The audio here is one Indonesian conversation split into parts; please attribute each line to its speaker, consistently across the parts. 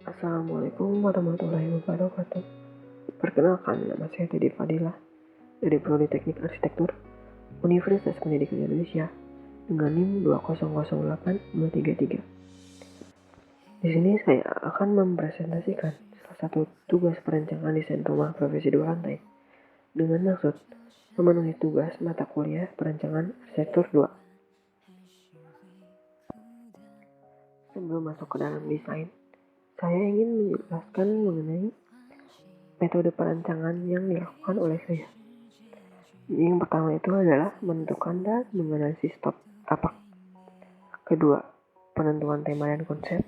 Speaker 1: Assalamualaikum warahmatullahi wabarakatuh. Perkenalkan, nama saya Teddy Fadilah dari Prodi Teknik Arsitektur Universitas Pendidikan Indonesia dengan NIM 2008233. Di sini saya akan mempresentasikan salah satu tugas perencanaan desain rumah profesi 2 lantai dengan maksud memenuhi tugas mata kuliah perencanaan arsitektur 2. Sebelum masuk ke dalam desain, saya ingin menjelaskan mengenai metode perancangan yang dilakukan oleh saya. Yang pertama itu adalah menentukan dan menganalisis tapak. Kedua, penentuan tema dan konsep.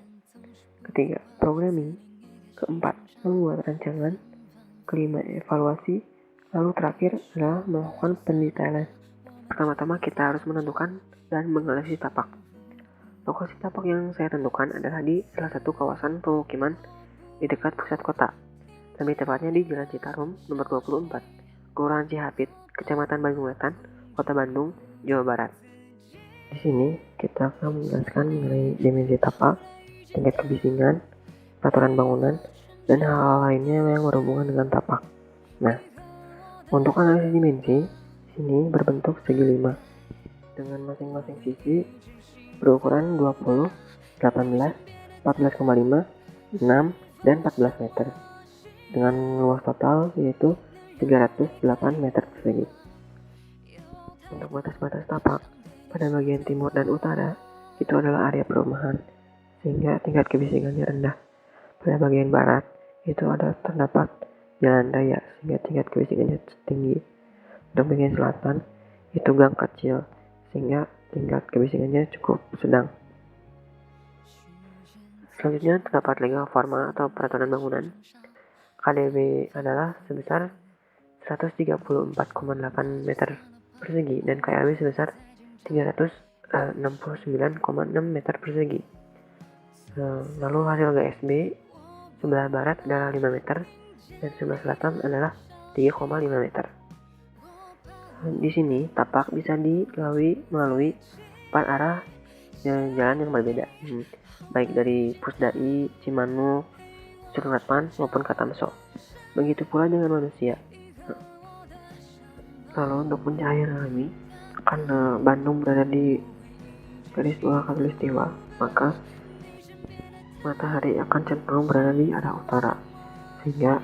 Speaker 1: Ketiga, programming. Keempat, membuat rancangan. Kelima, evaluasi. Lalu terakhir adalah melakukan pendetailan. Pertama-tama kita harus menentukan dan menganalisis tapak. Lokasi tapak yang saya tentukan adalah di salah satu kawasan pemukiman di dekat pusat kota. Lebih tepatnya di Jalan Citarum nomor 24, Kelurahan Cihapit, Kecamatan Bandung Wetan, Kota Bandung, Jawa Barat. Di sini kita akan menjelaskan mengenai dimensi tapak, tingkat kebisingan, peraturan bangunan, dan hal-hal lainnya yang berhubungan dengan tapak. Nah, untuk analisis dimensi, sini berbentuk segi 5 dengan masing-masing sisi berukuran 20, 18, 14,5, 6, dan 14 meter dengan luas total yaitu 308 meter persegi. Untuk batas-batas tapak pada bagian timur dan utara itu adalah area perumahan sehingga tingkat kebisingannya rendah. Pada bagian barat itu terdapat jalan raya sehingga tingkat kebisingannya tinggi. Untuk bagian selatan itu gang kecil sehingga tingkat kebisingannya cukup sedang. Selanjutnya terdapat legal formal atau peraturan bangunan. KDB adalah sebesar 134,8 meter persegi dan KAB sebesar 369,6 meter persegi. Lalu hasil GSB sebelah barat adalah 5 meter dan sebelah selatan adalah 3,5 meter. Di sini tapak bisa dilalui melalui 4 arah jalan yang berbeda, baik dari Pusdai, Cimanuk, Suratman maupun Katamso. Begitu pula dengan manusia. Lalu untuk pencahayaan alami, karena Bandung berada di garis dua khatulistiwa, maka matahari akan cenderung berada di arah utara, sehingga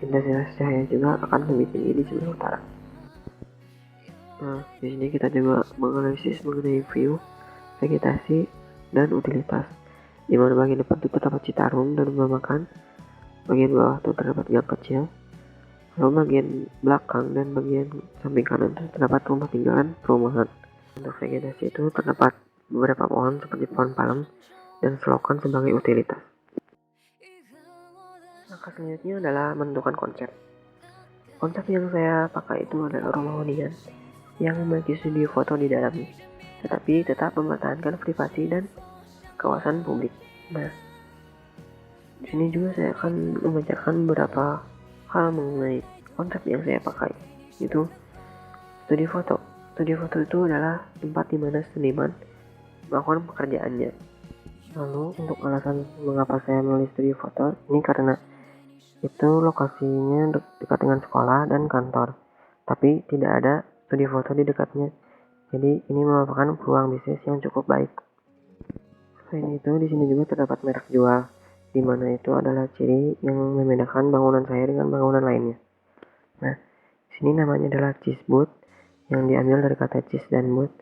Speaker 1: intensitas cahaya juga akan lebih tinggi di sebelah utara. Nah, di sini kita juga menganalisis mengenai view, vegetasi, dan utilitas. Di mana bagian depan itu terdapat Citarum dan rumah makan, bagian bawah itu terdapat gang kecil, lalu bagian belakang dan bagian samping kanan itu terdapat rumah tinggalan perumahan. Untuk vegetasi itu terdapat beberapa pohon seperti pohon palem dan selokan sebagai utilitas. Langkah selanjutnya adalah menentukan konsep. Konsep yang saya pakai itu adalah rumah hunian yang memiliki studio foto di dalamnya, tetapi tetap mempertahankan privasi dan kawasan publik. Nah, di sini juga saya akan membacakan beberapa hal mengenai konsep yang saya pakai, itu studio foto. Studio foto itu adalah tempat di mana seniman melakukan pekerjaannya. Lalu untuk alasan mengapa saya memilih studio foto ini karena itu lokasinya dekat dengan sekolah dan kantor, tapi tidak ada studio foto di dekatnya. Jadi ini merupakan peluang bisnis yang cukup baik. Selain itu di sini juga terdapat merek jual, di mana itu adalah ciri yang membedakan bangunan saya dengan bangunan lainnya. Nah, di sini namanya adalah cheese booth yang diambil dari kata cheese dan booth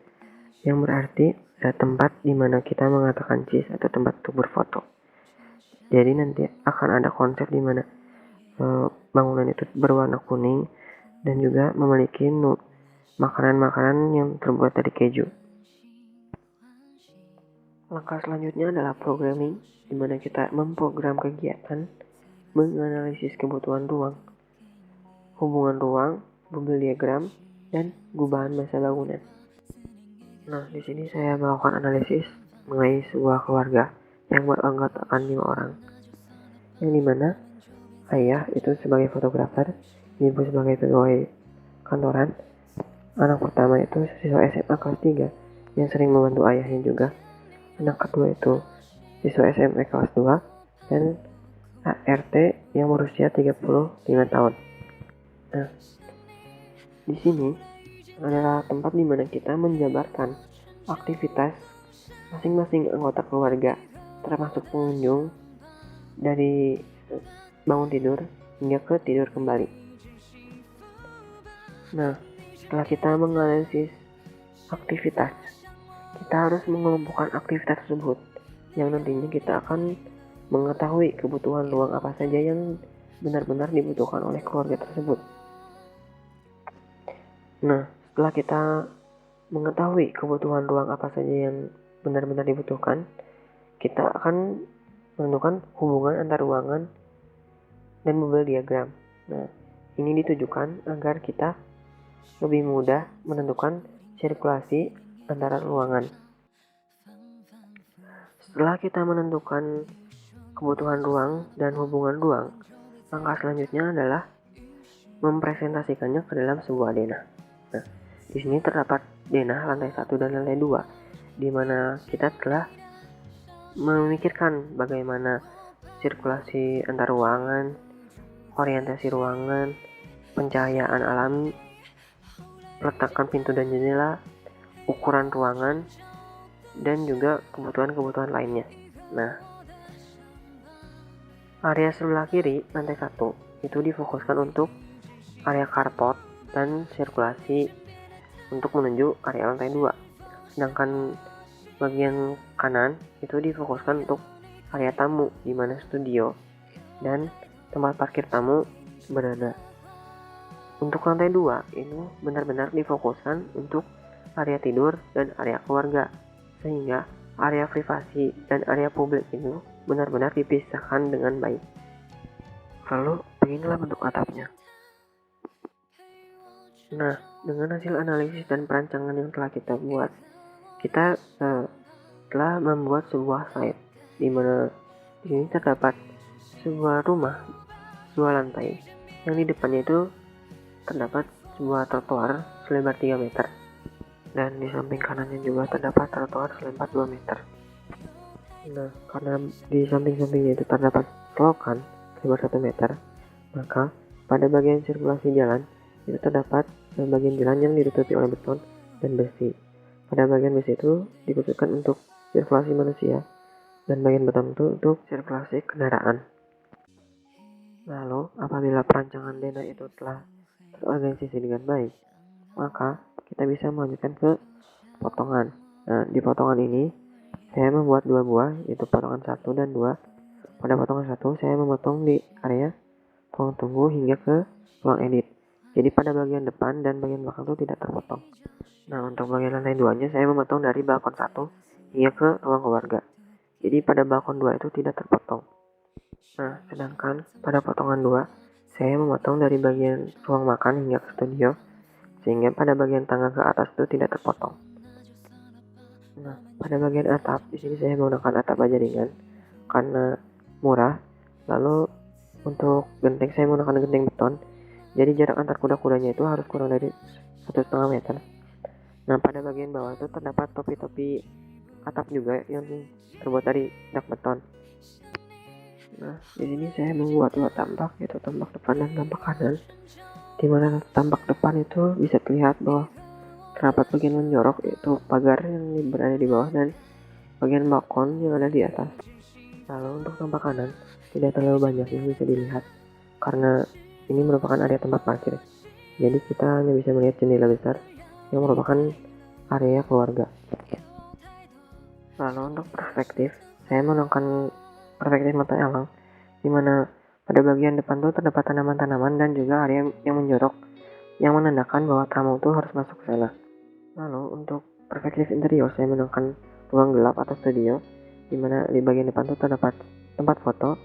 Speaker 1: yang berarti tempat di mana kita mengatakan cheese atau tempat untuk berfoto. Jadi nanti akan ada konsep di mana bangunan itu berwarna kuning dan juga memiliki makanan-makanan yang terbuat dari keju. Langkah selanjutnya adalah programming, di mana kita memprogram kegiatan, menganalisis kebutuhan ruang, hubungan ruang, bubble diagram, dan gubahan masa bangunan. Nah, di sini saya melakukan analisis mengenai sebuah keluarga yang beranggotakan 5 orang, yang dimana ayah itu sebagai fotografer, ibu sebagai pegawai kantoran, anak pertama itu siswa SMA kelas 3 yang sering membantu ayahnya juga, anak kedua itu siswa SMA kelas 2 dan ART yang berusia 35 tahun. Nah, di sini adalah tempat di mana kita menjabarkan aktivitas masing-masing anggota keluarga, termasuk pengunjung dari bangun tidur hingga ke tidur kembali. Nah, setelah kita menganalisis aktivitas, kita harus mengelompokkan aktivitas tersebut yang nantinya kita akan mengetahui kebutuhan ruang apa saja yang benar-benar dibutuhkan oleh keluarga tersebut. Nah, setelah kita mengetahui kebutuhan ruang apa saja yang benar-benar dibutuhkan, kita akan menentukan hubungan antar ruangan dan bubble diagram. Nah, ini ditujukan agar kita lebih mudah menentukan sirkulasi antara ruangan. Setelah kita menentukan kebutuhan ruang dan hubungan ruang, langkah selanjutnya adalah mempresentasikannya ke dalam sebuah denah. Nah, di sini terdapat denah lantai 1 dan lantai 2, di mana kita telah memikirkan bagaimana sirkulasi antar ruangan, orientasi ruangan, pencahayaan alami, peletakan pintu dan jendela, ukuran ruangan, dan juga kebutuhan-kebutuhan lainnya. Nah, area sebelah kiri lantai 1 itu difokuskan untuk area carport dan sirkulasi untuk menuju area lantai 2. Sedangkan bagian kanan itu difokuskan untuk area tamu, di mana studio dan tempat parkir tamu berada. Untuk lantai 2 itu benar-benar difokuskan untuk area tidur dan area keluarga, sehingga area privasi dan area publik itu benar-benar dipisahkan dengan baik. Lalu beginilah bentuk atapnya. Nah, dengan hasil analisis dan perancangan yang telah kita buat, kita telah membuat sebuah slide di mana di sini terdapat sebuah rumah 2 lantai yang di depannya itu terdapat sebuah trotoar selebar 3 meter dan di samping kanannya juga terdapat trotoar selebar 2 meter. Nah, karena di samping-sampingnya itu terdapat selokan selebar 1 meter, maka pada bagian sirkulasi jalan itu terdapat bagian jalan yang ditutupi oleh beton dan besi. Pada bagian besi itu dikhususkan untuk sirkulasi manusia dan bagian beton itu untuk sirkulasi kendaraan. Lalu apabila perancangan denah itu telah terorganisasi dengan baik, maka kita bisa melanjutkan ke potongan. Nah, di potongan ini saya membuat 2 buah, yaitu potongan 1 dan 2. Pada potongan 1 saya memotong di area ruang tunggu hingga ke ruang edit. Jadi pada bagian depan dan bagian belakang itu tidak terpotong. Nah, untuk bagian lantai 2-nya saya memotong dari balkon 1 hingga ke ruang keluarga. Jadi pada balkon 2 itu tidak terpotong. Nah, sedangkan pada potongan 2 saya memotong dari bagian ruang makan hingga ke studio, sehingga pada bagian tangga ke atas itu tidak terpotong. Nah, pada bagian atap di sini saya menggunakan atap baja ringan karena murah. Lalu untuk genteng saya menggunakan genteng beton. Jadi jarak antar kuda-kudanya itu harus kurang dari 1,5 meter. Nah, pada bagian bawah itu terdapat topi-topi atap juga yang terbuat dari dak beton. Nah, di sini saya membuat 2 tampak, yaitu tampak depan dan tampak kanan. Di mana tampak depan itu bisa terlihat bahwa terdapat bagian menjorok, yaitu pagar yang berada di bawah dan bagian balkon yang ada di atas. Lalu untuk tampak kanan tidak terlalu banyak yang bisa dilihat karena ini merupakan area tempat parkir. Jadi kita hanya bisa melihat jendela besar yang merupakan area keluarga. Lalu untuk perspektif, saya menggunakan perspektif mata elang, di mana pada bagian depan tuh terdapat tanaman-tanaman dan juga area yang menjorok yang menandakan bahwa tamu tuh harus masuk ke sana. Lalu untuk perspektif interior, saya menggunakan ruang gelap atau studio, di mana di bagian depan tuh terdapat tempat foto,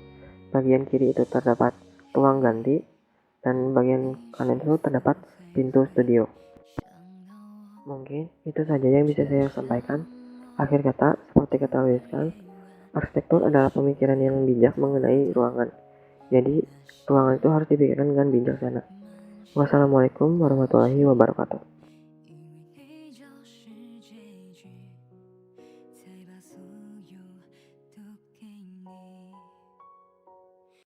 Speaker 1: bagian kiri itu terdapat ruang ganti, dan bagian kanan itu terdapat pintu studio. Mungkin itu saja yang bisa saya sampaikan. Akhir kata, seperti kata Lewis Kahn, arsitektur adalah pemikiran yang bijak mengenai ruangan. Jadi, ruangan itu harus dipikirkan dengan bijaksana. Wassalamualaikum warahmatullahi wabarakatuh.